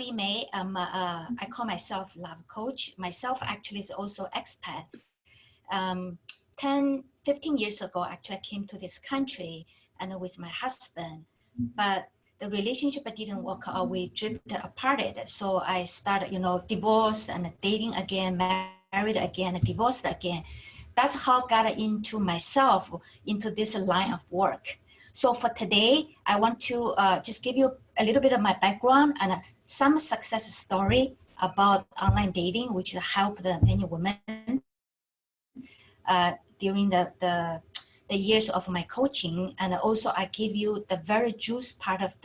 Xiaoli Mei. I call myself love coach. Myself actually is also expat. 10-15 years ago, actually, I came to this country and with my husband, but the relationship didn't work out. We drifted apart. So I started, divorced and dating again, married again, divorced again. That's how I got into myself, into this line of work. So for today, I want to just give you a little bit of my background and some success story about online dating, which helped many women during the years of my coaching. And also I give you the very juice part of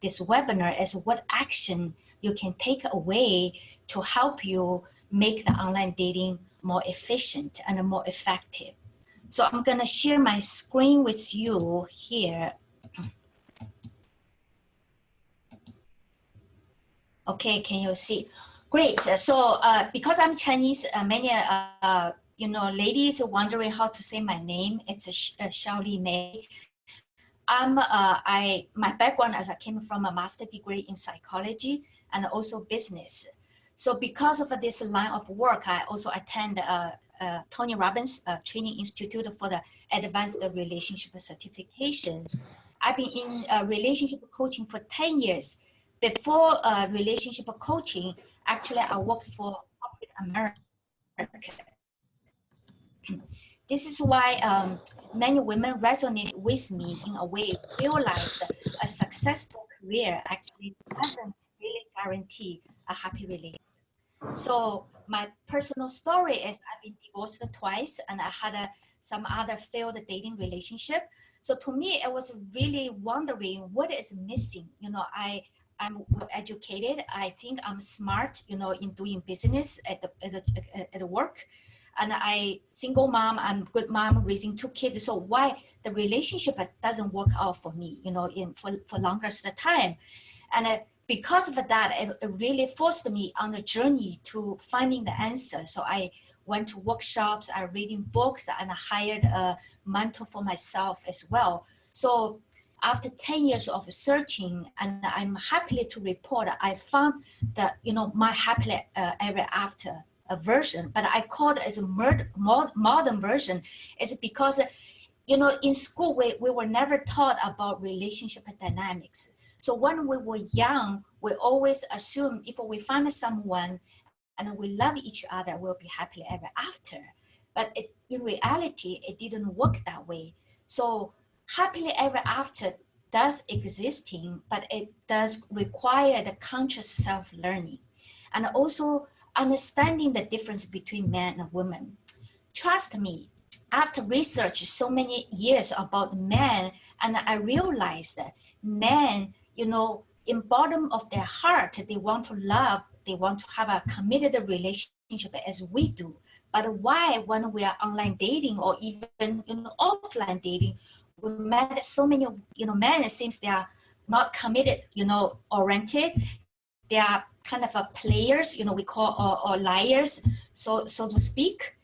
this webinar as what action you can take away to help you make the online dating more efficient and more effective. So I'm gonna share my screen with you here. Okay, can you see? Great. So because I'm Chinese, many ladies are wondering how to say my name. It's Xiaoli Mei. My background as I came from a master's degree in psychology and also business. So because of this line of work, I also attend Tony Robbins Training Institute for the Advanced Relationship Certification. I've been in relationship coaching for 10 years. Before relationship coaching, actually I worked for corporate America. This is why many women resonate with me in a way, realized a successful career actually doesn't really guarantee a happy relationship. So my personal story is I've been divorced twice and I had some other failed dating relationship. So to me, I was really wondering what is missing. I'm well educated. I think I'm smart, in doing business at work. And I single mom, I'm good mom, raising 2 kids. So why the relationship doesn't work out for me, for longest time. And because of that, it really forced me on the journey to finding the answer. So I went to workshops, I reading books, and I hired a mentor for myself as well. So after 10 years of searching, and I'm happy to report, I found that, my happily ever after version, but I call it as a modern version, is because, in school, we were never taught about relationship dynamics. So when we were young, we always assume if we find someone and we love each other, we'll be happily ever after. But in reality, it didn't work that way. So happily ever after does existing, but it does require the conscious self-learning and also understanding the difference between men and women. Trust me, after research so many years about men, and I realized that men, in bottom of their heart, they want to love, they want to have a committed relationship as we do. But why, when we are online dating or even offline dating, we met so many men, it seems they are not committed, oriented. They are kind of players, we call or liars, so to speak.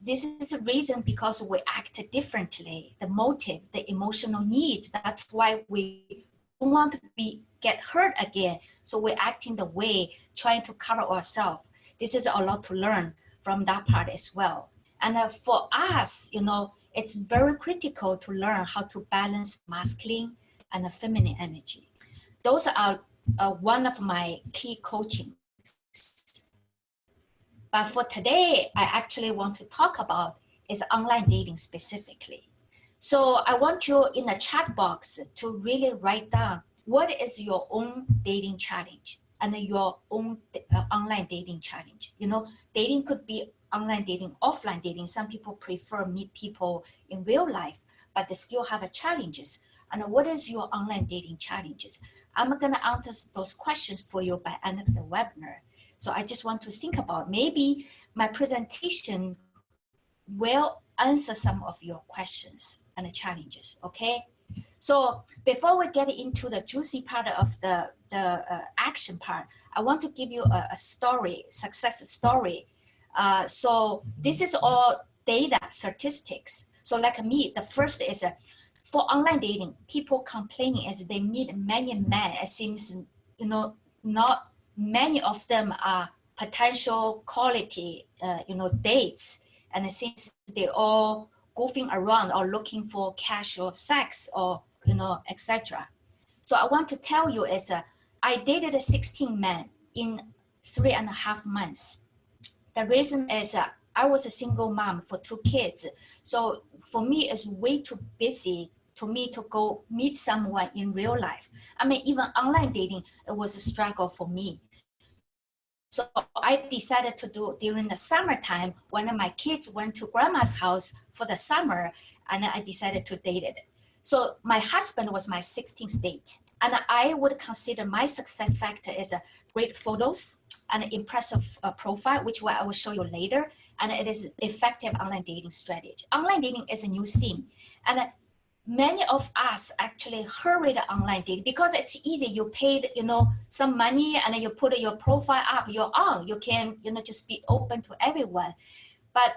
This is the reason because we act differently. The motive, the emotional needs. That's why we don't want to get hurt again. So we act in the way, trying to cover ourselves. This is a lot to learn from that part as well. And for us, it's very critical to learn how to balance masculine and feminine energy. Those are one of my key coaching. But for today, I actually want to talk about is online dating specifically. So I want you in the chat box to really write down what is your own dating challenge and your own online dating challenge. Dating could be online dating, offline dating. Some people prefer meet people in real life, but they still have challenges. And what is your online dating challenges? I'm gonna answer those questions for you by end of the webinar. So I just want to think about maybe my presentation will answer some of your questions and challenges, okay? So before we get into the juicy part of the action part, I want to give you a story, success story. So this is all data statistics. So like me, the first is for online dating, people complaining as they meet many men, it seems, not many of them are potential quality, dates. And since they all goofing around or looking for casual sex or, etc. So I want to tell you is I dated 16 men in 3.5 months. The reason is I was a single mom for 2 kids. So for me, it's way too busy to me to go meet someone in real life. I mean, even online dating, it was a struggle for me. So I decided to do during the summertime when my kids went to grandma's house for the summer, and I decided to date it. So my husband was my 16th date, and I would consider my success factor is great photos, an impressive profile, which I will show you later, and it is effective online dating strategy. Online dating is a new thing, and many of us actually hurried online dating because it's easy. You paid, some money and you put your profile up, you're on, you can, just be open to everyone. But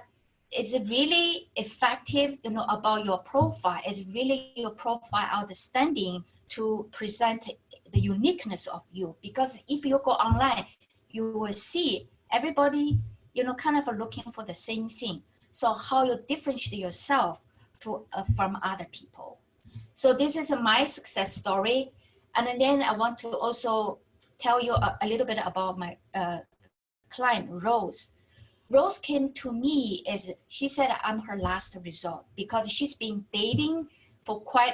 is it really effective, about your profile? Is really your profile outstanding to present the uniqueness of you? Because if you go online, you will see everybody, kind of looking for the same thing. So how you differentiate yourself from other people. So this is my success story. And then I want to also tell you a little bit about my client, Rose. Rose came to me as she said I'm her last resort because she's been dating for quite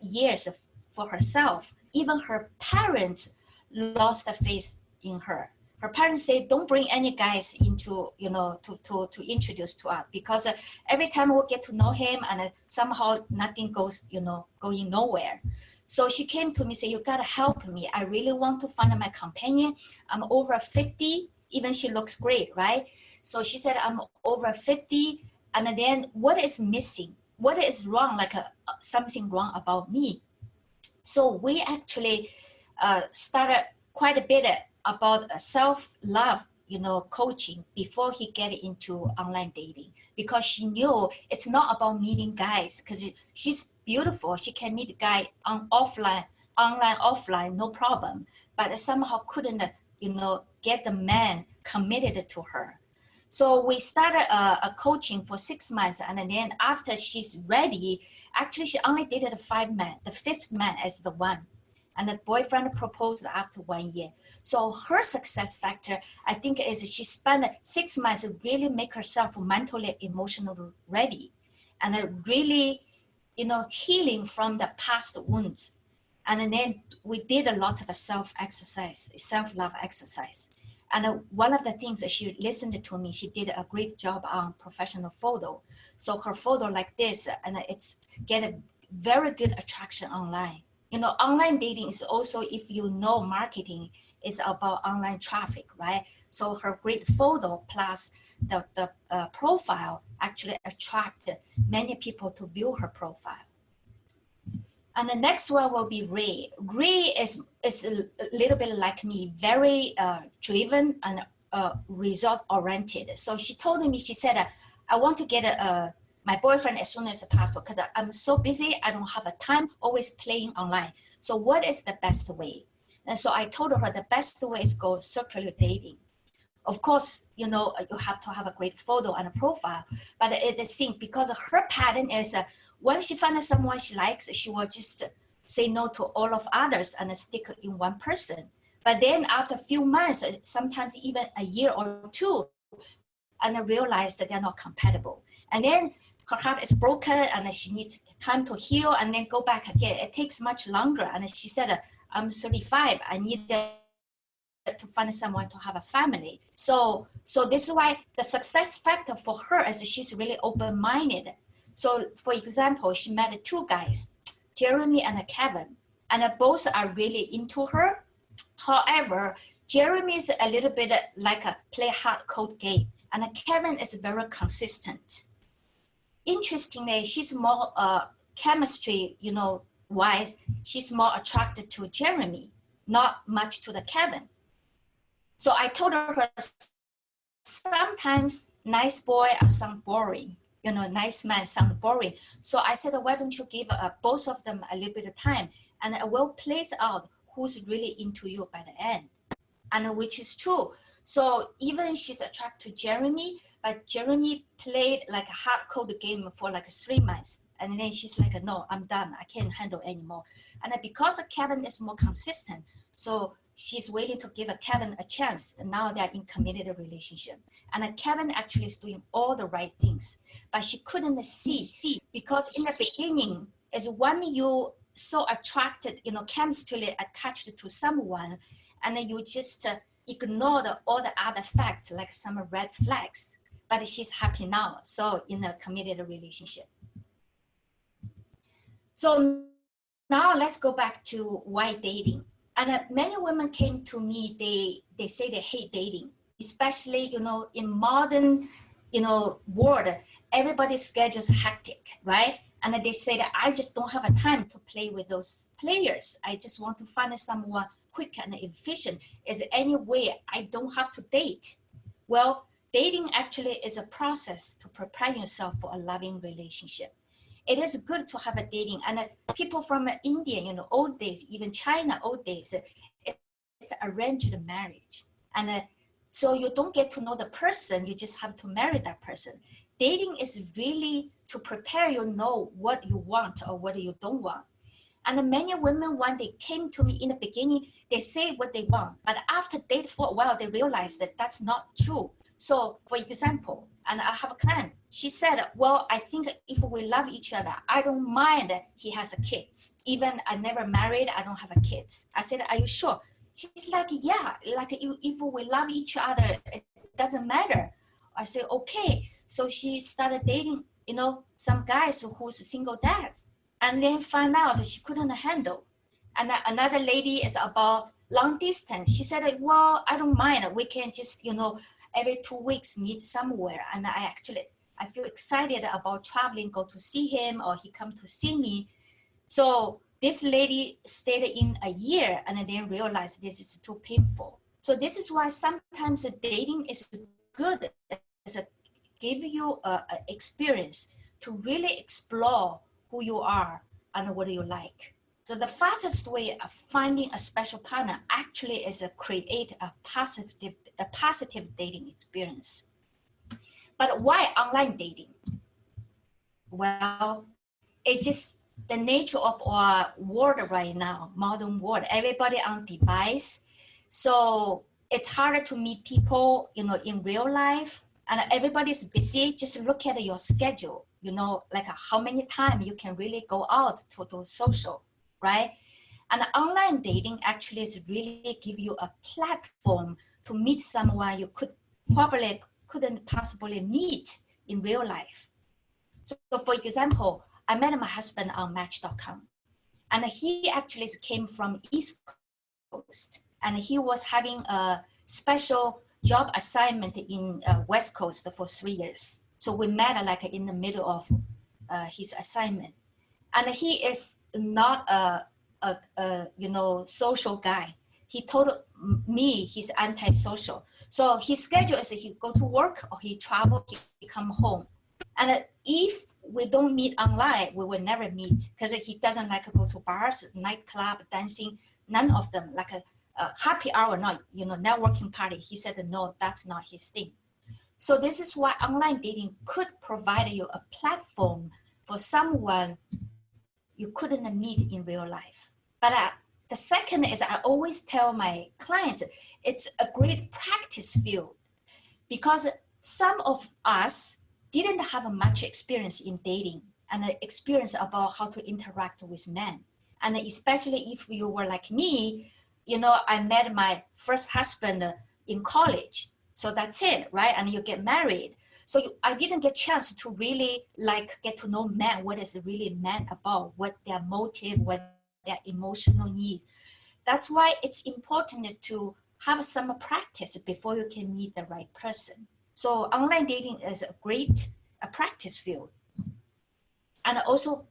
years for herself. Even her parents lost the faith in her. Her parents say, don't bring any guys into, to introduce to us because every time we get to know him and somehow nothing goes, going nowhere. So she came to me, say, you gotta help me. I really want to find my companion. I'm over 50, even she looks great, right? So she said, I'm over 50. And then what is missing? What is wrong? Like something wrong about me. So we actually started quite a bit about self-love, coaching before he get into online dating, because she knew it's not about meeting guys because she's beautiful. She can meet a guy on offline, online, offline, no problem. But somehow couldn't, get the man committed to her. So we started a coaching for 6 months. And then after she's ready, actually she only dated 5 men. The 5th man is the one. And the boyfriend proposed after 1 year. So her success factor, I think, is she spent 6 months to really make herself mentally, emotionally ready. And really, healing from the past wounds. And then we did a lot of self-love exercise. And one of the things that she listened to me, she did a great job on professional photo. So her photo like this, and it's get a very good attraction online. Online dating is also, if marketing is about online traffic, right? So her great photo plus the profile actually attracted many people to view her profile. And the next one will be Ray. Ray is a little bit like me, very driven and result-oriented. So she told me, she said, I want to get my boyfriend as soon as possible because I'm so busy, I don't have a time, always playing online. So what is the best way? And so I told her the best way is go circular dating. Of course, you have to have a great photo and a profile, but it's thing because her pattern is when she finds someone she likes, she will just say no to all of others and stick in one person. But then after a few months, sometimes even a year or 2, and I realize that they're not compatible. And then her heart is broken and she needs time to heal and then go back again. It takes much longer. And she said, I'm 35, I need to find someone to have a family. So this is why the success factor for her is she's really open-minded. So for example, she met 2 guys, Jeremy and Kevin, and both are really into her. However, Jeremy is a little bit like a play hard code game, and Kevin is very consistent. Interestingly, she's more chemistry, wise, she's more attracted to Jeremy, not much to the Kevin. So I told her sometimes nice boy sound boring, nice man sound boring. So I said, why don't you give both of them a little bit of time, and I will place out who's really into you by the end. and which is true. So even she's attracted to Jeremy, but Jeremy played like a hard-coded game for like 3 months. And then she's like, no, I'm done. I can't handle anymore. And because Kevin is more consistent, so she's willing to give Kevin a chance. And now they're in committed relationship. And Kevin actually is doing all the right things, but she couldn't see because in the beginning, is when you so attracted, chemistry attached to someone, and then you just ignore all the other facts, like some red flags. But she's happy now, so in a committed relationship. So now let's go back to why dating. And many women came to me, they say they hate dating, especially, in modern, world, everybody's schedule is hectic, right? And they say that I just don't have a time to play with those players. I just want to find someone quick and efficient. Is there any way I don't have to date? Well, dating actually is a process to prepare yourself for a loving relationship. It is good to have a dating, and people from India, old days, even China, old days, it's arranged marriage. And so you don't get to know the person, you just have to marry that person. Dating is really to prepare you know what you want or what you don't want. And many women, when they came to me in the beginning, they say what they want, but after date for a while, they realize that that's not true. So for example, and I have a client, she said, well, I think if we love each other, I don't mind he has a kid. Even I never married, I don't have a kid. I said, are you sure? She's like, yeah, like if we love each other, it doesn't matter. I said, okay. So she started dating, some guys who's single dads, and then found out that she couldn't handle. And another lady is about long distance. She said, well, I don't mind. We can just, every 2 weeks meet somewhere. And I feel excited about traveling, go to see him, or he come to see me. So this lady stayed in a year and then realized this is too painful. So this is why sometimes dating is good as a give you a experience to really explore who you are and what you like. So the fastest way of finding a special partner actually is to create a positive dating experience. But why online dating? Well, it's just the nature of our world right now, modern world. Everybody on device, so it's harder to meet people, in real life, and everybody's busy. Just look at your schedule, like how many times you can really go out to do social, right? And online dating actually is really give you a platform to meet someone you couldn't possibly meet in real life. So for example, I met my husband on Match.com, and he actually came from East Coast, and he was having a special job assignment in West Coast for 3 years. So we met like in the middle of his assignment, and he is not a social guy. He told me he's antisocial. So his schedule is he go to work or he travel, he come home. And if we don't meet online, we will never meet because he doesn't like to go to bars, nightclub, dancing, none of them. Like a happy hour, not networking party. He said no, that's not his thing. So this is why online dating could provide you a platform for someone you couldn't meet in real life. But the second is I always tell my clients it's a great practice field because some of us didn't have much experience in dating and experience about how to interact with men. And especially if you were like me, I met my first husband in college. So that's it, right? And you get married. So I didn't get a chance to really get to know men, what is really men about, what their motive, what their emotional needs. That's why it's important to have some practice before you can meet the right person. So online dating is a great practice field. And also,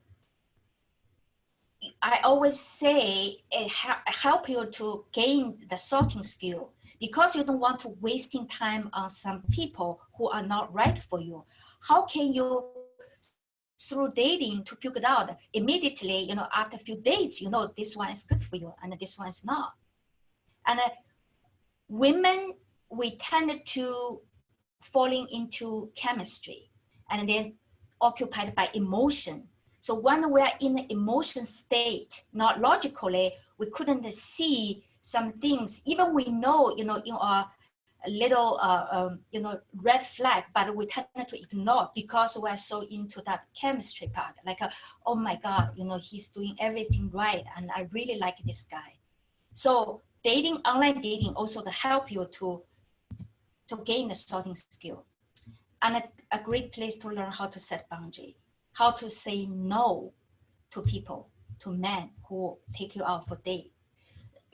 I always say it help you to gain the sorting skill because you don't want to wasting time on some people who are not right for you. How can you, through dating, to figure it out immediately, after a few dates, this one is good for you and this one is not. And women, we tend to falling into chemistry and then occupied by emotion. So when we are in an emotion state, not logically, we couldn't see some things, even we know, in our little, red flag, but we tend to ignore because we're so into that chemistry part. Like, oh my God, he's doing everything right, and I really like this guy. So online dating also to help you to gain the sorting skill, and a great place to learn how to set boundary, how to say no to people, to men who take you out for date.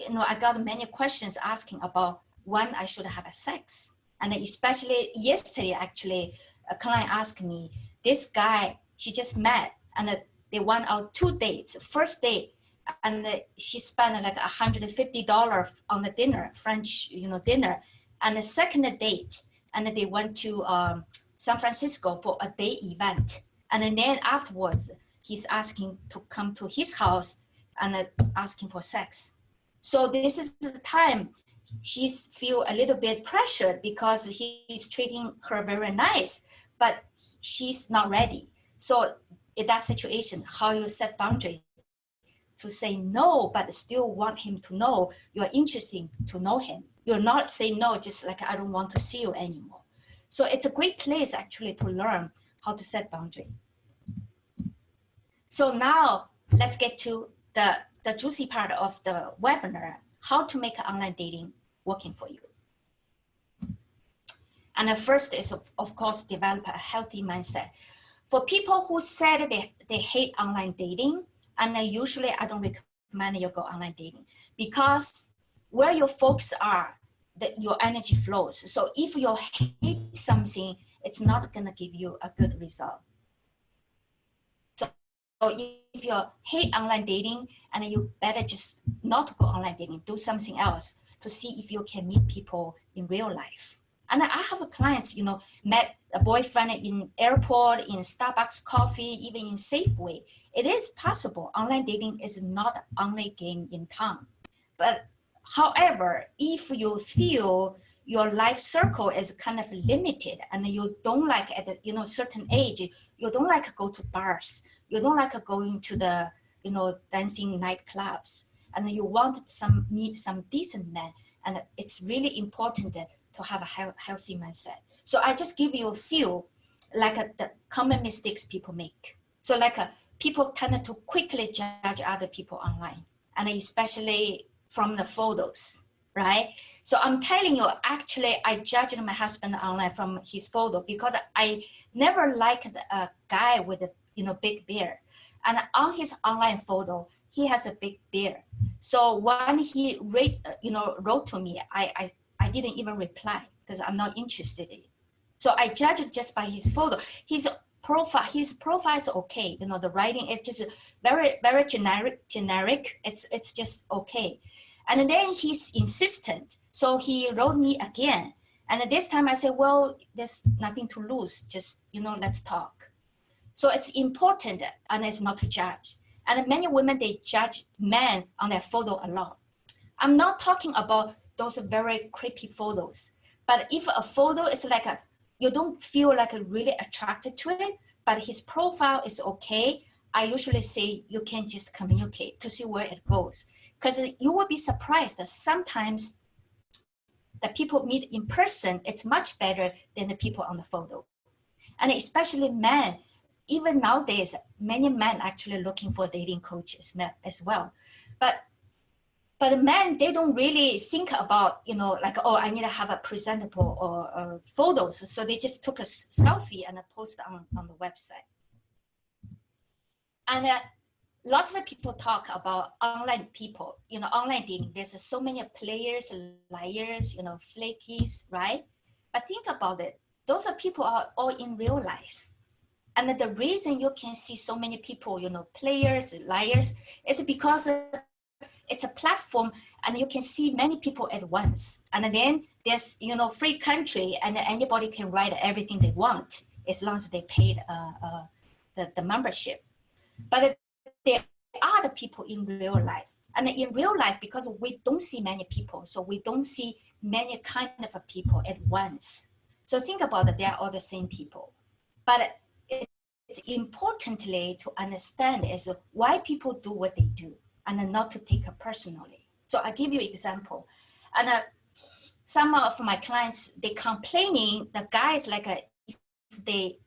I got many questions asking about when I should have a sex. And especially yesterday, actually, a client asked me, this guy, she just met, and they went out 2 dates. First date, and she spent like $150 on the dinner, French, dinner. And the second date, and they went to San Francisco for a day event. And then afterwards, he's asking to come to his house and asking for sex. So this is the time she's feel a little bit pressured because he's treating her very nice, but she's not ready. So in that situation, how you set boundary to say no, but still want him to know you're interested to know him. You're not saying no, just like, I don't want to see you anymore. So it's a great place actually to learn how to set boundary. So now let's get to the juicy part of the webinar, how to make online dating working for you. And the first is, of course, develop a healthy mindset. For people who said they hate online dating, and usually I don't recommend you go online dating, because where your focus are, your energy flows. So if you hate something, it's not gonna give you a good result. So if you hate online dating, and you better just not go online dating, do something else to see if you can meet people in real life. And I have clients, met a boyfriend in airport, in Starbucks coffee, even in Safeway. It is possible. Online dating is not the only game in town. But however, if you feel your life circle is kind of limited, and you don't like at a certain age, you don't like to go to bars, you don't like going to the dancing nightclubs, and you want meet some decent men, and it's really important to have a healthy mindset. So I just give you a few, like the common mistakes people make. So like people tend to quickly judge other people online, and especially from the photos, right? So I'm telling you, actually, I judged my husband online from his photo because I never liked a guy with a big beard. And on his online photo, he has a big beard. So when he wrote to me, I didn't even reply because I'm not interested in it. So I judged just by his photo. His profile is okay. The writing is just very, very generic. It's just okay. And then he's insistent. So he wrote me again. And this time I said, well, there's nothing to lose. Just, let's talk. So it's important, and it's not to judge. And many women, they judge men on their photo a lot. I'm not talking about those very creepy photos, but if a photo is like you don't feel like really attracted to it, but his profile is okay, I usually say you can just communicate to see where it goes. Because you will be surprised that sometimes the people meet in person, it's much better than the people on the photo. And especially men, even nowadays, many men actually looking for dating coaches as well. But men, they don't really think about, like, oh, I need to have a presentable or photos. So they just took a selfie and post on the website. And lots of people talk about online people, online dating. There's so many players, liars, flakies, right? But think about it. Those are people are all in real life. And the reason you can see so many people, players, liars, is because it's a platform and you can see many people at once. And then there's, free country and anybody can write everything they want as long as they paid the membership. But there are the people in real life. And in real life, because we don't see many people, so we don't see many kind of people at once. So think about it, they are all the same people. But it's importantly to understand is why people do what they do and not to take it personally. So I give you an example. And some of my clients, they complaining, the guys like, if they,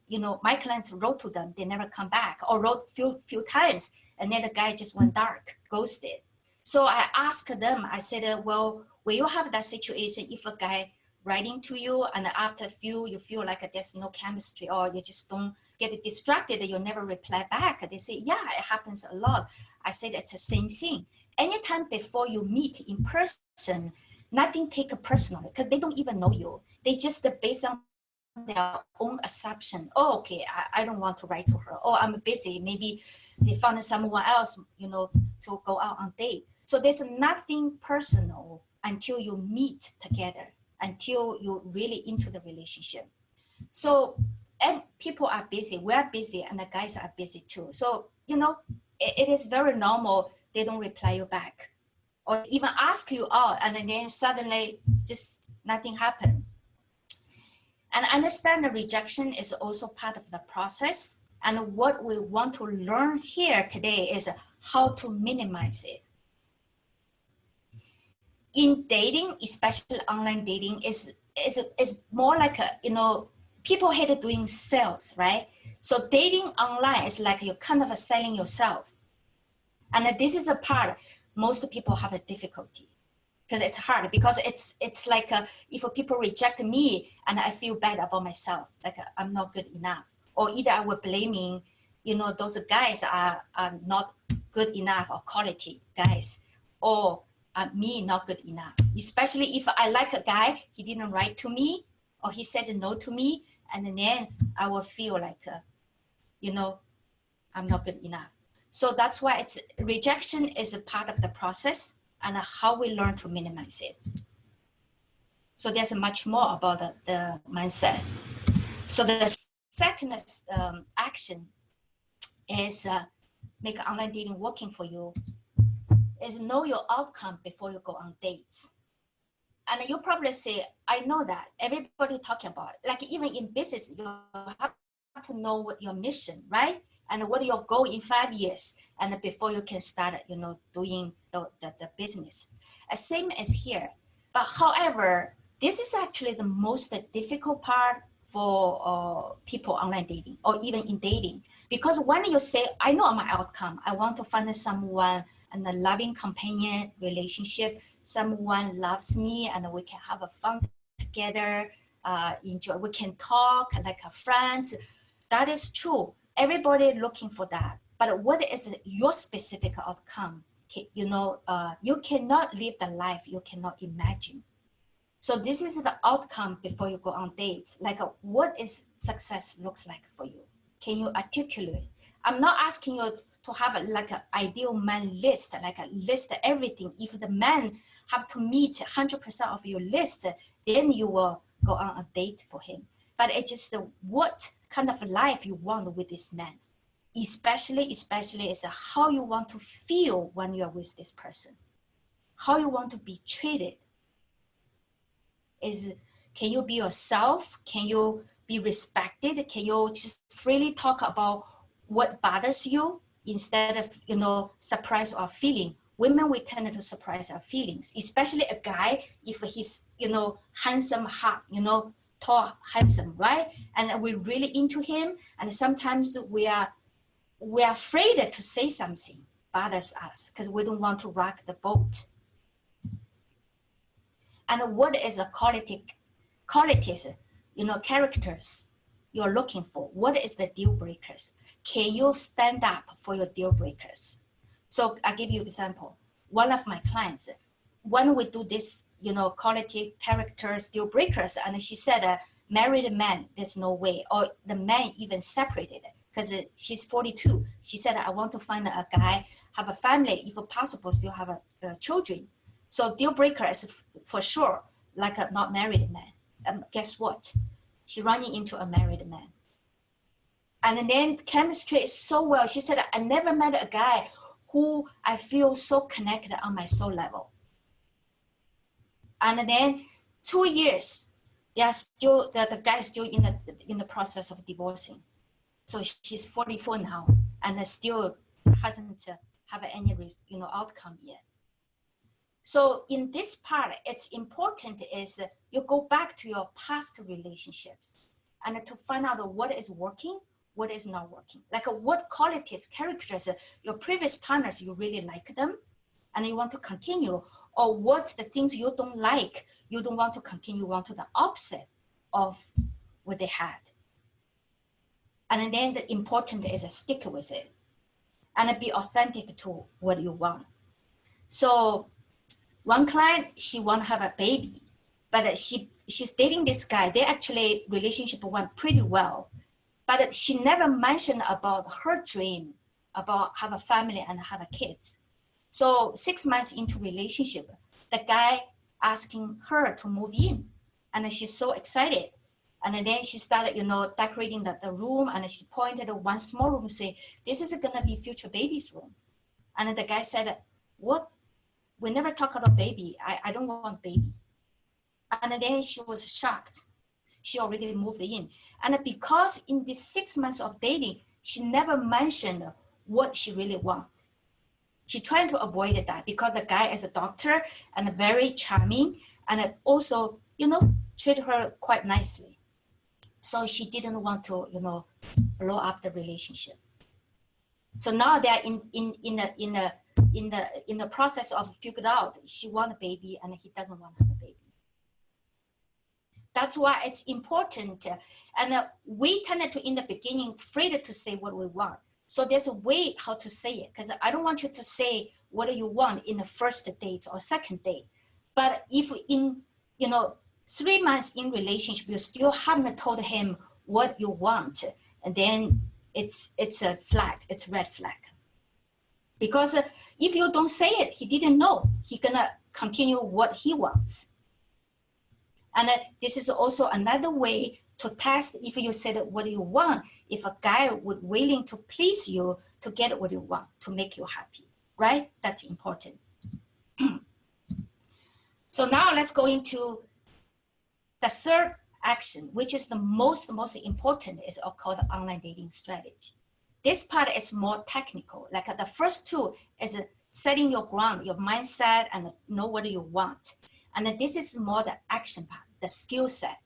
my clients wrote to them, they never come back, or wrote few times, and then the guy just went dark, ghosted. So I asked them, I said, well, will you have that situation if a guy writing to you and after a few, you feel like there's no chemistry, or you just don't get distracted, you never reply back? They say, yeah, it happens a lot. I said, it's the same thing. Anytime before you meet in person, nothing take it personally, because they don't even know you. They just based on their own assumption. Oh, okay, I don't want to write to her. Oh, I'm busy. Maybe they found someone else, to go out on date. So there's nothing personal until you meet together, until you're really into the relationship. So people are busy, we're busy, and the guys are busy too. So, it is very normal they don't reply you back, or even ask you out, and then suddenly just nothing happened. And understand the rejection is also part of the process. And what we want to learn here today is how to minimize it. In dating, especially online dating, is more like people hate doing sales, right? So dating online is like you're kind of selling yourself. And this is a part most people have a difficulty, because it's hard, because it's like if people reject me and I feel bad about myself, like I'm not good enough, or either I will blaming, those guys are not good enough, or quality guys, or me not good enough. Especially if I like a guy, he didn't write to me, or he said no to me, and then I will feel like, I'm not good enough. So that's why rejection is a part of the process, and how we learn to minimize it. So there's much more about the mindset. So the second action is make online dating working for you, is know your outcome before you go on dates. And you probably say, I know that, everybody talking about it. Like even in business, you have to know what your mission, right? And what your goal in 5 years, and before you can start, doing the business. Same as here. But however, this is actually the most difficult part for people online dating, or even in dating. Because when you say, I know my outcome, I want to find someone and a loving companion relationship, someone loves me, and we can have a fun together, enjoy, we can talk like friends. That is true. Everybody looking for that. But what is your specific outcome? You cannot live the life you cannot imagine. So this is the outcome before you go on dates. Like what is success looks like for you? Can you articulate? I'm not asking you to have like an ideal man list, like a list everything. If the man have to meet 100% of your list, then you will go on a date for him. But it's just what kind of life you want with this man. Especially is how you want to feel when you're with this person. How you want to be treated. Can you be yourself? Can you be respected? Can you just freely talk about what bothers you instead of, surprise our feeling? Women, we tend to surprise our feelings, especially a guy, if he's, handsome, hot, tall, handsome, right? And we're really into him. And sometimes we are afraid to say something bothers us because we don't want to rock the boat. And what is the qualities, characters you're looking for? What is the deal breakers? Can you stand up for your deal breakers? So I'll give you an example. One of my clients, when we do this, quality characters, deal breakers, and she said, married man, there's no way, or the man even separated, because she's 42. She said, I want to find a guy, have a family, if possible, still have children. So deal breaker is for sure, like a not married man. Guess what? She's running into a married man. And then chemistry is so well. She said, I never met a guy who I feel so connected on my soul level. And then 2 years, they are still, the guy is still in the process of divorcing. So she's 44 now, and still hasn't have any outcome yet. So in this part, it's important is you go back to your past relationships and to find out what is working, what is not working. Like what qualities, characters, your previous partners, you really like them and you want to continue, or what the things you don't like, you don't want to continue, you want to the opposite of what they had. And then the important is stick with it and be authentic to what you want. So one client, she want to have a baby, but she's dating this guy. They actually relationship went pretty well, but she never mentioned about her dream about have a family and have a kids. So 6 months into relationship, the guy asking her to move in, and she's so excited. And then she started, decorating the room, and she pointed at one small room, say, "This is gonna be future baby's room." And the guy said, "What? We never talk about baby. I don't want baby." And then she was shocked. She already moved in. And because in these 6 months of dating, she never mentioned what she really wants. She tried to avoid that because the guy is a doctor and very charming and also, treat her quite nicely. So she didn't want to, blow up the relationship. So now they're in the process of figured out she wants a baby and he doesn't want to have a baby. That's why it's important. And we tended to, in the beginning, afraid to say what we want. So there's a way how to say it, because I don't want you to say what you want in the first date or second date. But if in, 3 months in relationship, you still haven't told him what you want, and then it's a flag, it's a red flag. Because if you don't say it, he didn't know, he's gonna continue what he wants. And this is also another way to test if you said what you want, if a guy would willing to please you to get what you want, to make you happy, right? That's important. So now let's go into the third action, which is the most important, is called online dating strategy. This part is more technical. Like the first two is setting your ground, your mindset, and know what you want. And then this is more the action part, the skill set.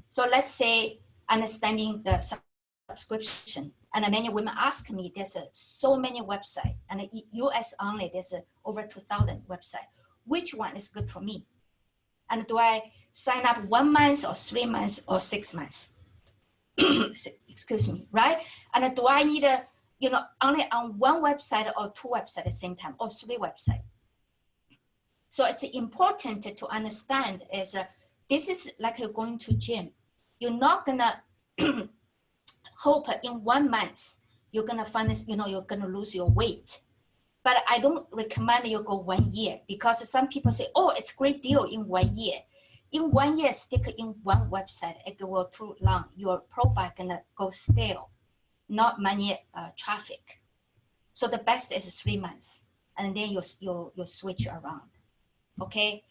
So let's say understanding the subscription. And many women ask me, there's so many websites, and US only, there's over 2,000 websites. Which one is good for me? And do I sign up 1 month or 3 months or 6 months? Excuse me, right? And do I need only on one website or 2 websites at the same time, or 3 websites? So it's important to understand is this is like you're going to gym. You're not gonna hope in 1 month you're gonna find this, you're gonna lose your weight. But I don't recommend you go 1 year, because some people say, oh, it's a great deal in 1 year. In 1 year, stick in one website, it will too long. Your profile gonna go stale, not many traffic. So the best is 3 months, and then you switch around. Okay,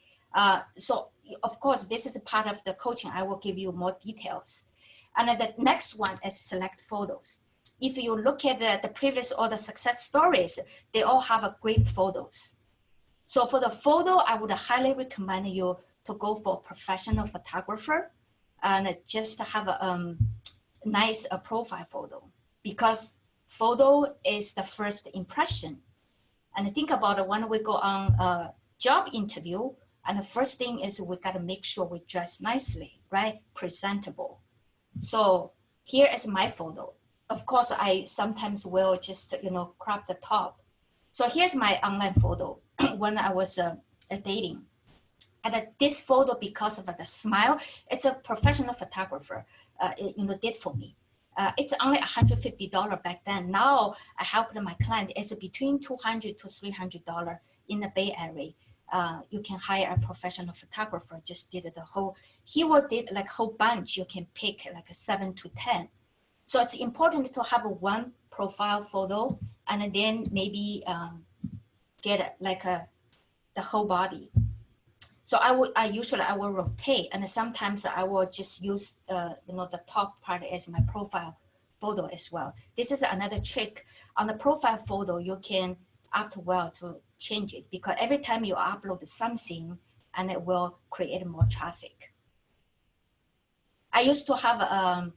so of course, this is a part of the coaching. I will give you more details. And then the next one is select photos. If you look at the previous or the success stories, they all have a great photos. So for the photo, I would highly recommend you to go for a professional photographer and just have a nice profile photo, because photo is the first impression. And think about it, when we go on a job interview, and the first thing is we got to make sure we dress nicely, right? Presentable. So here is my photo. Of course, I sometimes will just, crop the top. So here's my online photo when I was dating. And this photo, because of the smile, it's a professional photographer, did for me. It's only $150 back then. Now I helped my client, it's between $200 to $300 in the Bay Area. You can hire a professional photographer, just did the whole, he will did like whole bunch, you can pick like 7 to 10. So it's important to have one profile photo, and then maybe get like the whole body. So I usually will rotate, and sometimes I will just use the top part as my profile photo as well. This is another trick on the profile photo. You can after a while to change it, because every time you upload something, and it will create more traffic. I used to have an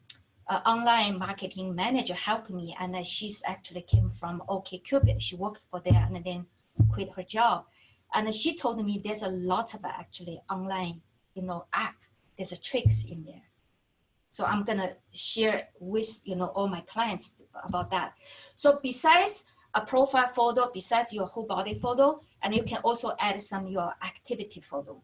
online marketing manager help me, and she's actually came from OkCupid. She worked for there and then quit her job. And she told me there's a lot of actually online, app. There's a tricks in there. So I'm gonna share with all my clients about that. So besides a profile photo, besides your whole body photo, and you can also add some your activity photo.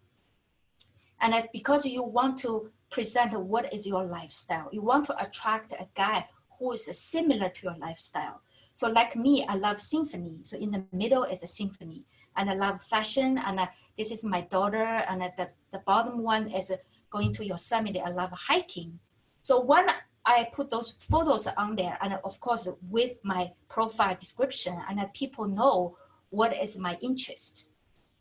And because you want to present what is your lifestyle, you want to attract a guy who is similar to your lifestyle. So like me, I love symphony. So in the middle is a symphony. And I love fashion, and this is my daughter, and the bottom one is going to Yosemite. I love hiking. So when I put those photos on there, and of course with my profile description, and people know what is my interest.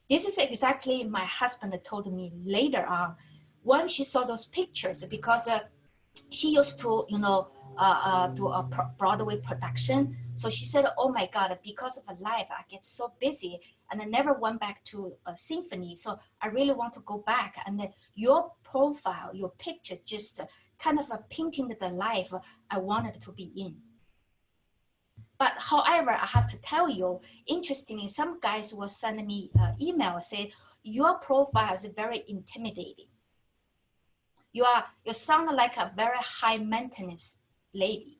This is exactly my husband told me later on when she saw those pictures, because she used to, do a Broadway production. So she said, oh my God, because of life, I get so busy and I never went back to a symphony. So I really want to go back. And your profile, your picture, just kind of painting the life I wanted to be in. But however, I have to tell you, interestingly, some guys will send me email say, your profile is very intimidating. You sound like a very high maintenance lady.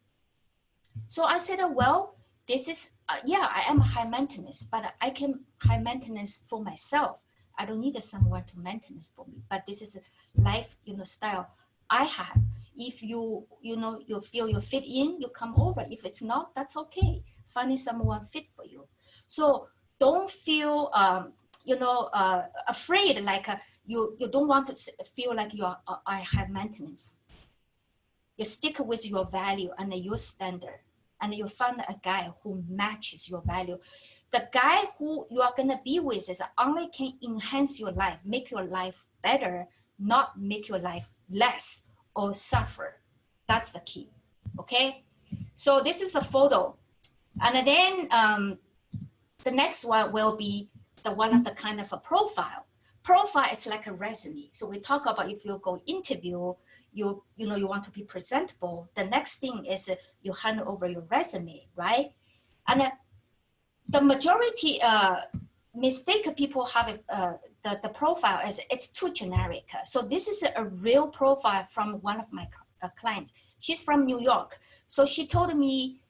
So I said, well, this is, yeah, I am high maintenance, but I can high maintenance for myself. I don't need someone to maintenance for me, but this is a life, style I have. If you feel you fit in, you come over. If it's not, that's okay. Finding someone fit for you. So don't feel, afraid, like you don't want to feel like you're I have maintenance. You stick with your value and your standard, and you find a guy who matches your value. The guy who you are gonna be with is only can enhance your life, make your life better, not make your life less or suffer. That's the key, okay? So this is the photo. And then the next one will be the one of the kind of a profile. Profile is like a resume. So we talk about if you go interview, you want to be presentable. The next thing is you hand over your resume, right? And the majority mistake people have the profile is it's too generic. So this is a real profile from one of my clients. She's from New York. So she told me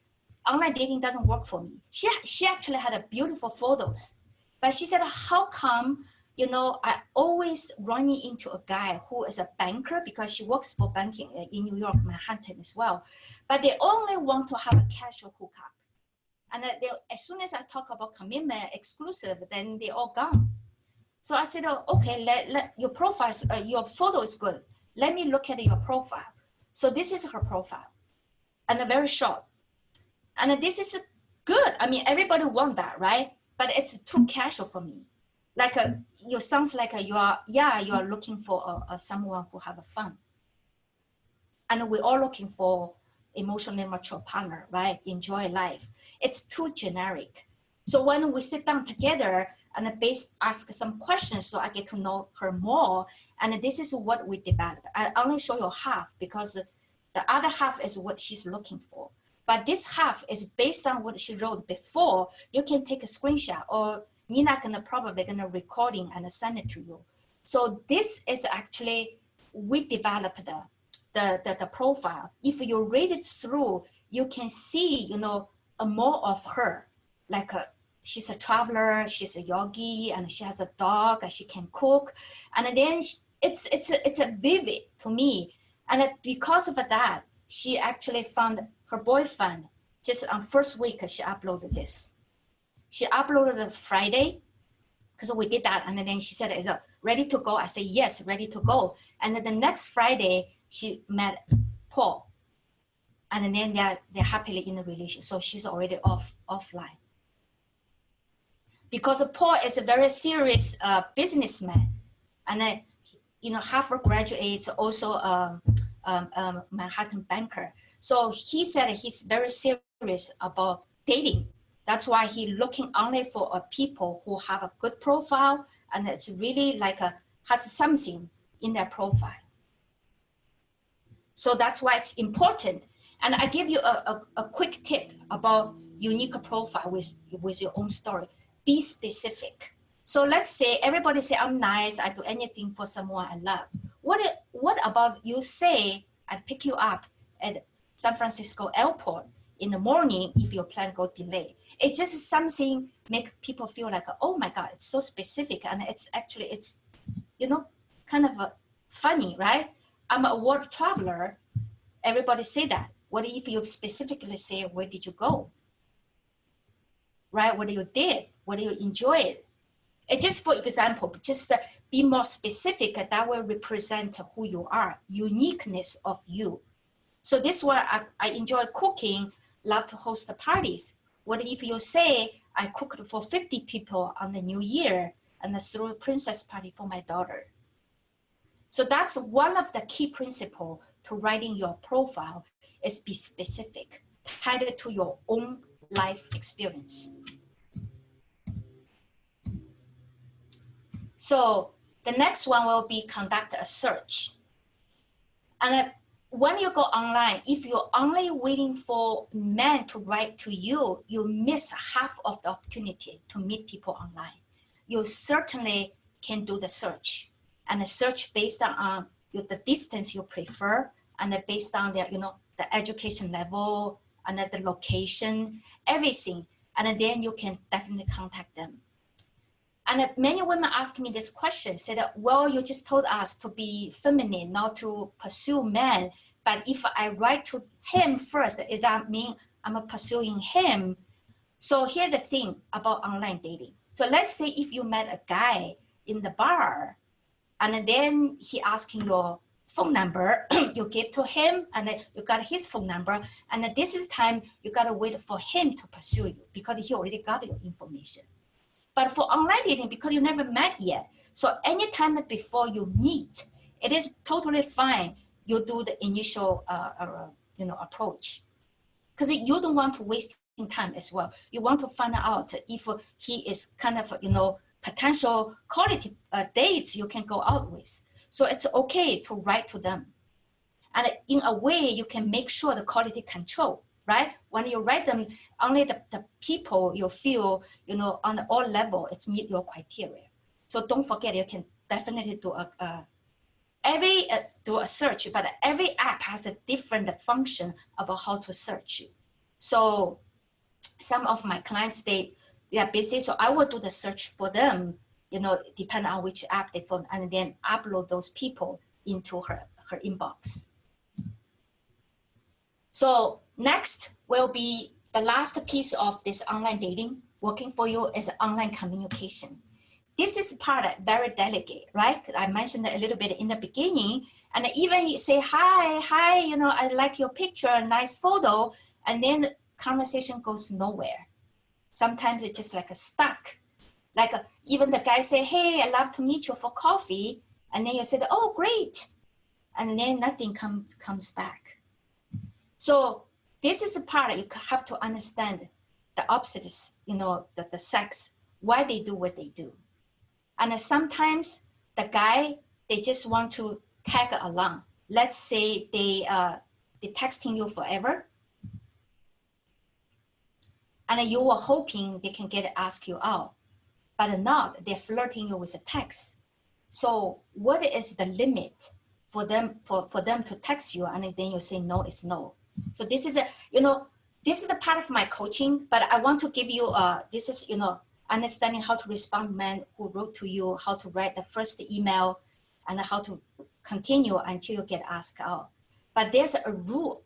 online dating doesn't work for me. She actually had a beautiful photos, but she said, how come, I always running into a guy who is a banker, because she works for banking in New York, Manhattan as well. But they only want to have a casual hookup. And as soon as I talk about commitment, exclusive, then they all gone. So I said, oh, okay, let your profile, your photo is good. Let me look at your profile. So this is her profile, and very short. And this is good. I mean, everybody want that, right? But it's too casual for me. Like you sounds like you are looking for someone who have fun. And we're all looking for emotionally mature partner, right? Enjoy life. It's too generic. So when we sit down together and ask some questions, so I get to know her more. And this is what we developed. I only show you half because the other half is what she's looking for. But this half is based on what she wrote before. You can take a screenshot, or Nina probably gonna recording and send it to you. So this is actually, we developed the profile. If you read it through, you can see, more of her. Like she's a traveler, she's a yogi, and she has a dog, and she can cook. And then it's a vivid to me. And because of that, she actually found her boyfriend just on first week. She uploaded this. She uploaded it Friday, because we did that. And then she said, is it ready to go? I said, yes, ready to go. And then the next Friday, she met Paul. And then they're happily in a relationship. So she's already offline. Because Paul is a very serious businessman. and Harvard graduate, also Manhattan banker. So he said he's very serious about dating. That's why he's looking only for people who have a good profile, and it's really has something in their profile. So that's why it's important. And I give you a quick tip about unique profile with your own story. Be specific. So let's say everybody say, I'm nice, I do anything for someone I love. What about you say, I pick you up at San Francisco airport in the morning if your plane go delay? It's just something make people feel like, oh my God, it's so specific. And it's kind of funny, right? I'm a world traveler. Everybody say that. What if you specifically say, where did you go? Right? What you did? What you enjoyed? And just for example, just be more specific. That will represent who you are, uniqueness of you. So this is why I enjoy cooking, love to host the parties. What if you say, I cooked for 50 people on the New Year and threw a princess party for my daughter? So that's one of the key principles to writing your profile is be specific, tied to your own life experience. So the next one will be conduct a search. And when you go online, if you're only waiting for men to write to you, you miss half of the opportunity to meet people online. You certainly can do the search, and the search based on the distance you prefer, and based on the education level and the location, everything. And then you can definitely contact them. And many women ask me this question, said, well, you just told us to be feminine, not to pursue men. But if I write to him first, does that mean I'm pursuing him? So here's the thing about online dating. So let's say if you met a guy in the bar, and then he asking your phone number, you give to him, and then you got his phone number, and this is time you gotta wait for him to pursue you because he already got your information. But for online dating, because you never met yet, so anytime before you meet, it is totally fine. You do the initial, approach, because you don't want to waste time as well. You want to find out if he is kind of, potential quality dates you can go out with. So it's okay to write to them, and in a way you can make sure the quality control. Right? When you write them, only the people you feel, on all level, it's meet your criteria. So don't forget, you can definitely do a search, but every app has a different function about how to search. So some of my clients, they are busy, so I will do the search for them, depending on which app they phone, and then upload those people into her inbox. So next will be the last piece of this online dating working for you is online communication. This is part very delicate, right? I mentioned a little bit in the beginning, and even you say, hi, I like your picture, nice photo, and then conversation goes nowhere. Sometimes it's just stuck. Even the guy say, hey, I'd love to meet you for coffee, and then you say, oh, great, and then nothing comes back. So this is the part you have to understand the opposites, the sex, why they do what they do. And sometimes the guy, they just want to tag along. Let's say they texting you forever, and you were hoping they can ask you out, but not, they're flirting you with a text. So what is the limit for them to text you, and then you say no, it's no. So this is this is a part of my coaching, but I want to give you this is understanding how to respond to men who wrote to you, how to write the first email, and how to continue until you get asked out. But there's a rule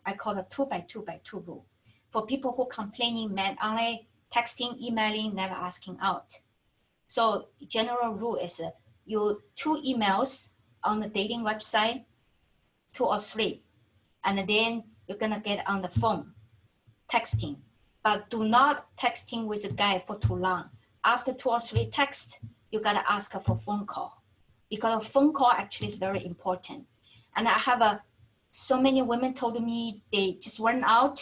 I call a 2x2x2 rule for people who complaining men only texting, emailing, never asking out. So general rule is you 2 emails on the dating website, 2 or 3, and then you're gonna get on the phone, texting, but do not texting with a guy for too long. After 2 or 3 texts, you gotta ask for phone call, because a phone call actually is very important. And I have so many women told me they just went out,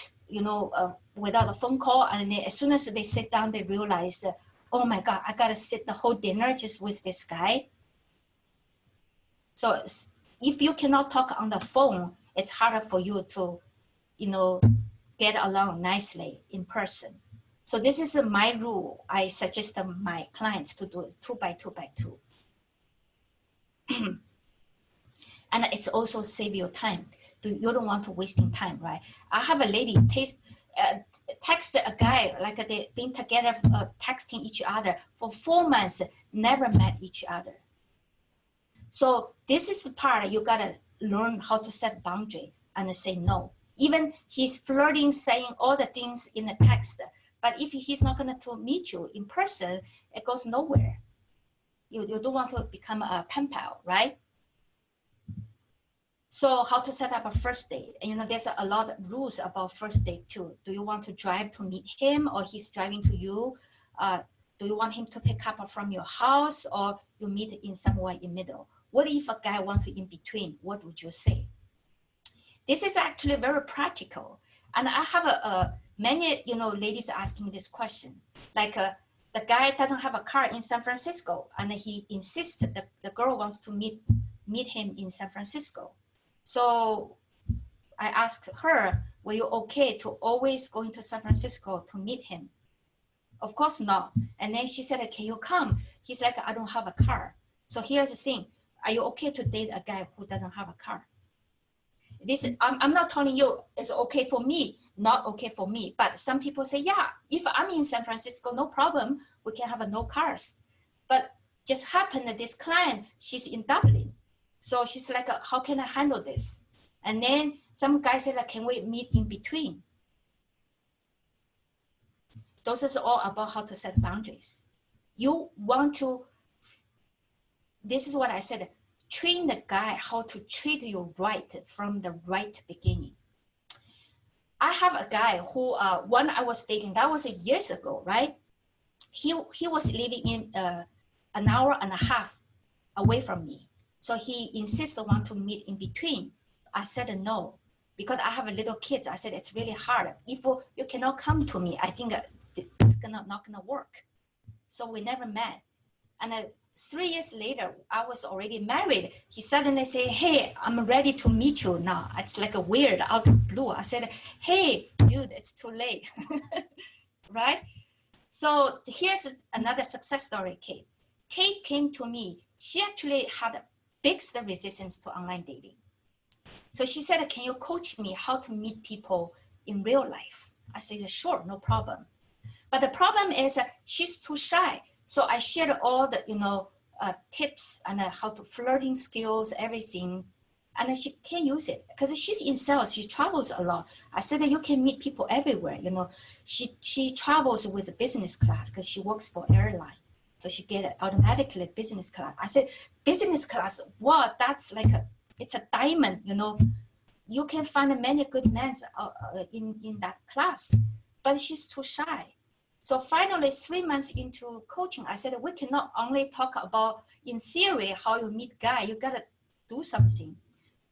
without a phone call. And as soon as they sit down, they realized, oh my God, I got to sit the whole dinner just with this guy. So if you cannot talk on the phone, it's harder for you to, get along nicely in person. So this is my rule. I suggest my clients to do it 2 by 2 by 2. And it's also save your time. You don't want to wasting time, right? I have a lady text a guy, like they've been together, texting each other for 4 months, never met each other. So this is the part you gotta learn how to set boundary and say no. Even he's flirting, saying all the things in the text, but if he's not gonna to meet you in person, it goes nowhere. You don't want to become a pen pal, right? So how to set up a first date? And there's a lot of rules about first date too. Do you want to drive to meet him, or he's driving to you? Do you want him to pick up from your house, or you meet in somewhere in middle? What if a guy wants to in between? What would you say? This is actually very practical. And I have many ladies asking this question. Like the guy doesn't have a car in San Francisco, and he insists that the girl wants to meet him in San Francisco. So I asked her, were you okay to always going to San Francisco to meet him? Of course not. And then she said, can you come? He's like, I don't have a car. So here's the thing. Are you okay to date a guy who doesn't have a car? I'm not telling you it's okay for me, not okay for me. But some people say, yeah, if I'm in San Francisco, no problem. We can have no cars. But just happened that this client, she's in Dublin. So she's like, how can I handle this? And then some guy said, can we meet in between? Those is all about how to set boundaries. You want to, this is what I said, train the guy how to treat you right from the right beginning. I have a guy who, when I was dating, that was years ago, right? He was living in an hour and a half away from me. So he insisted want to meet in between. I said no, because I have little kids. I said, it's really hard. If you cannot come to me, I think it's not gonna work. So we never met. And 3 years later, I was already married. He suddenly said, hey, I'm ready to meet you now. It's like a weird out of blue. I said, hey, dude, it's too late, right? So here's another success story, Kate. Kate came to me. She actually had a biggest resistance to online dating. So she said, can you coach me how to meet people in real life? I said, sure, no problem. But the problem is she's too shy. So I shared all the, tips and how to flirting skills, everything. And she can't use it because she's in sales. She travels a lot. I said that you can meet people everywhere. She travels with a business class because she works for airline. So she get automatically business class. I said, business class, wow, that's like it's a diamond, You can find many good men in that class, but she's too shy. So finally, 3 months into coaching, I said, we cannot only talk about in theory how you meet guy, you gotta do something.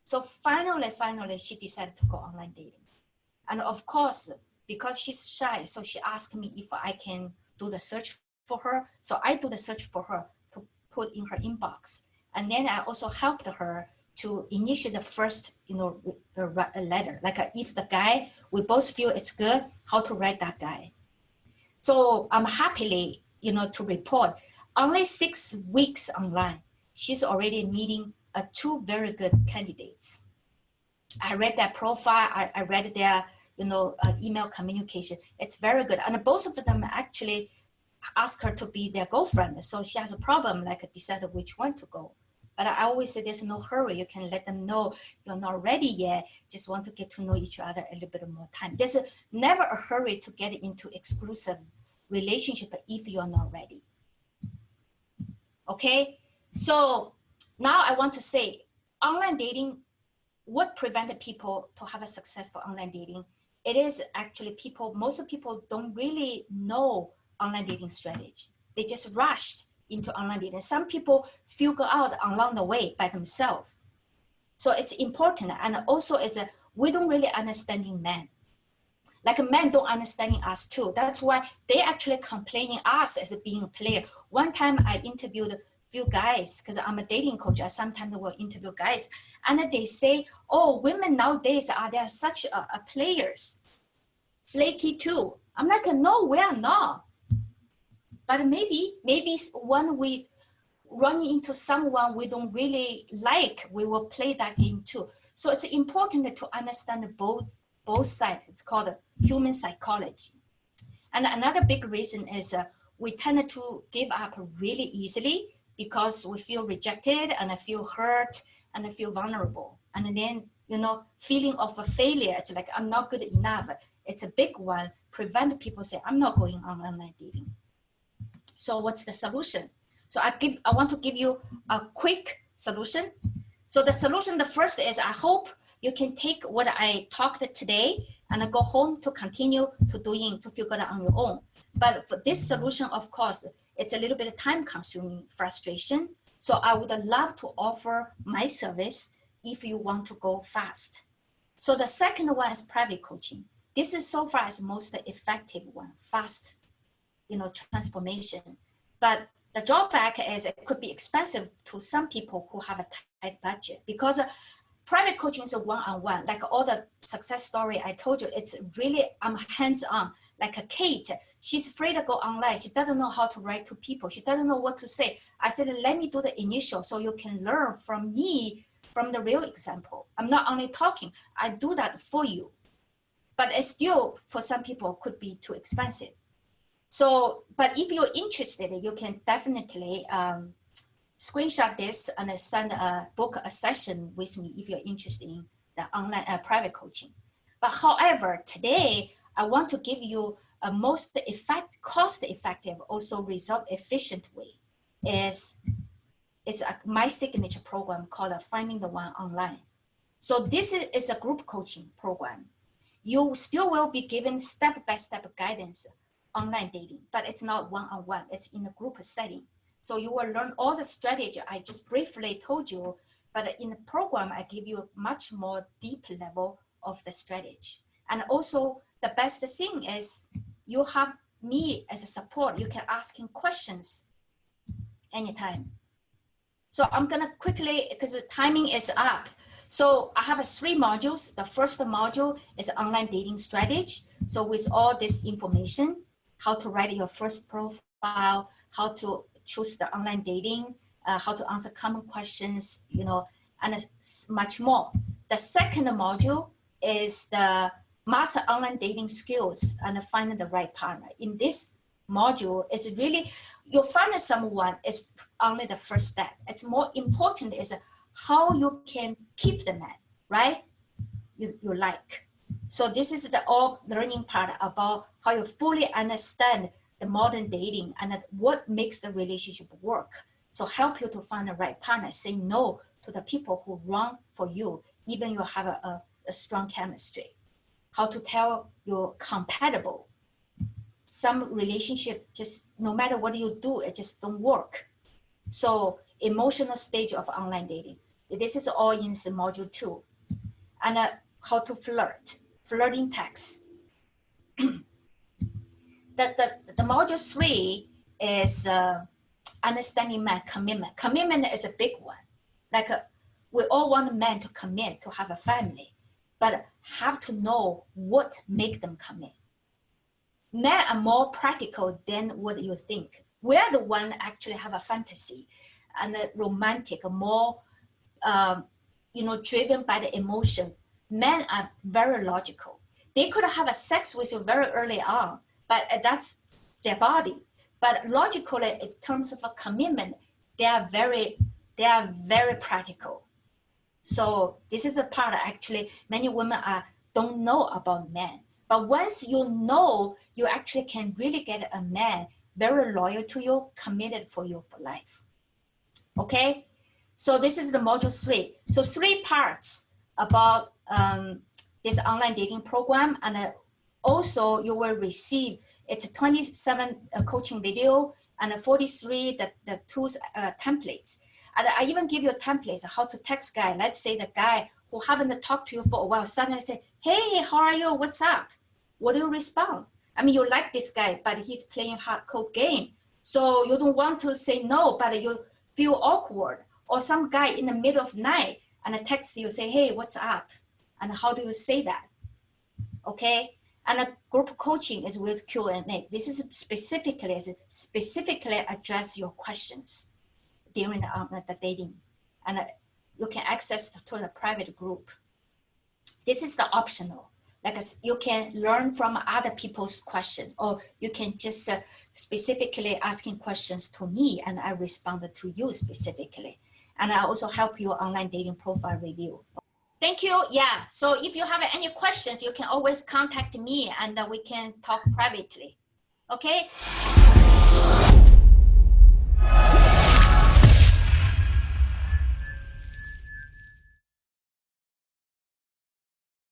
So finally, she decided to go online dating. And of course, because she's shy, so she asked me if I can do the search for her. So I do the search for her to put in her inbox. And then I also helped her to initiate the first, a letter. Like if the guy, we both feel it's good, how to write that guy. So I'm happily, to report, only 6 weeks online, she's already meeting 2 very good candidates. I read their profile, I read their, email communication. It's very good. And both of them actually ask her to be their girlfriend. So she has a problem, like decide which one to go. But I always say there's no hurry. You can let them know you're not ready yet. Just want to get to know each other a little bit more time. There's never a hurry to get into exclusive relationship if you're not ready. Okay, so now I want to say online dating, what prevented people to have a successful online dating? It is actually most people don't really know online dating strategy. They just rushed. into online dating. Some people figure out along the way by themselves. So it's important. And also we don't really understanding men. Like men don't understanding us too. That's why they actually complaining us as being a player. One time I interviewed a few guys, because I'm a dating coach. I sometimes will interview guys, and they say, oh, women nowadays they are such a players, flaky too. I'm like, no, we are not. But maybe when we run into someone we don't really like, we will play that game too. So it's important to understand both sides. It's called human psychology. And another big reason is we tend to give up really easily because we feel rejected and I feel hurt and I feel vulnerable. And then, feeling of a failure, it's like, I'm not good enough. It's a big one. Prevent people say, I'm not going on online dating. So what's the solution? So I want to give you a quick solution. So the solution, the first is, I hope you can take what I talked today and go home to continue to figure it out on your own. But for this solution, of course, it's a little bit time consuming, frustration. So I would love to offer my service if you want to go fast. So the second one is private coaching. This is so far as most effective one, fast, transformation. But the drawback is it could be expensive to some people who have a tight budget, because private coaching is a one-on-one. Like all the success story I told you, it's really, I'm hands-on. Like a Kate, she's afraid to go online. She doesn't know how to write to people. She doesn't know what to say. I said, let me do the initial so you can learn from me, from the real example. I'm not only talking, I do that for you. But it still, for some people, could be too expensive. So, but if you're interested, you can definitely screenshot this and book a session with me if you're interested in the online private coaching. But however, today, I want to give you a most cost-effective, also result-efficient way. It's my signature program called Finding the One Online. So this is a group coaching program. You still will be given step-by-step guidance online dating, but it's not one-on-one, it's in a group setting. So you will learn all the strategy I just briefly told you, but in the program, I give you a much more deep level of the strategy. And also the best thing is you have me as a support. You can ask him questions anytime. So I'm gonna quickly, because the timing is up. So I have 3 modules. The first module is online dating strategy. So with all this information, how to write your first profile, how to choose the online dating, how to answer common questions, and much more. The second module is the master online dating skills and finding the right partner. In this module, it's really, you find someone is only the first step. It's more important is how you can keep the man, right? You like. So this is the all learning part about how you fully understand the modern dating and what makes the relationship work. So help you to find the right partner, say no to the people who wrong for you, even you have a strong chemistry. How to tell you're compatible. Some relationship just, no matter what you do, it just don't work. So emotional stage of online dating. This is all in module 2. And how to flirt, flirting text. The module 3 is understanding man commitment. Commitment is a big one. Like we all want a man to commit, to have a family, but have to know what make them commit. Men are more practical than what you think. We're the one actually have a fantasy and a romantic, more, driven by the emotion. Men are very logical. They could have a sex with you very early on, but that's their body. But logically, in terms of a commitment, they are very practical. So this is the part actually many women don't know about men. But once you know, you actually can really get a man very loyal to you, committed for you for life. Okay? So this is the module 3. So 3 parts about this online dating program. And also you will receive, it's a 27 coaching video and 43 the tools templates. And I even give you templates how to text guy. Let's say the guy who haven't talked to you for a while suddenly say, hey, how are you? What's up? What do you respond? I mean, you like this guy, but he's playing hardcore game. So you don't want to say no, but you feel awkward. Or some guy in the middle of night and text you, say, hey, what's up? And how do you say that? Okay? And a group coaching is with Q&A. This is specifically address your questions during the dating. And you can access to the private group. This is the optional. Like you can learn from other people's questions, or you can just specifically asking questions to me and I respond to you specifically. And I also help you online dating profile review. Thank you. Yeah. So if you have any questions, you can always contact me and we can talk privately. Okay.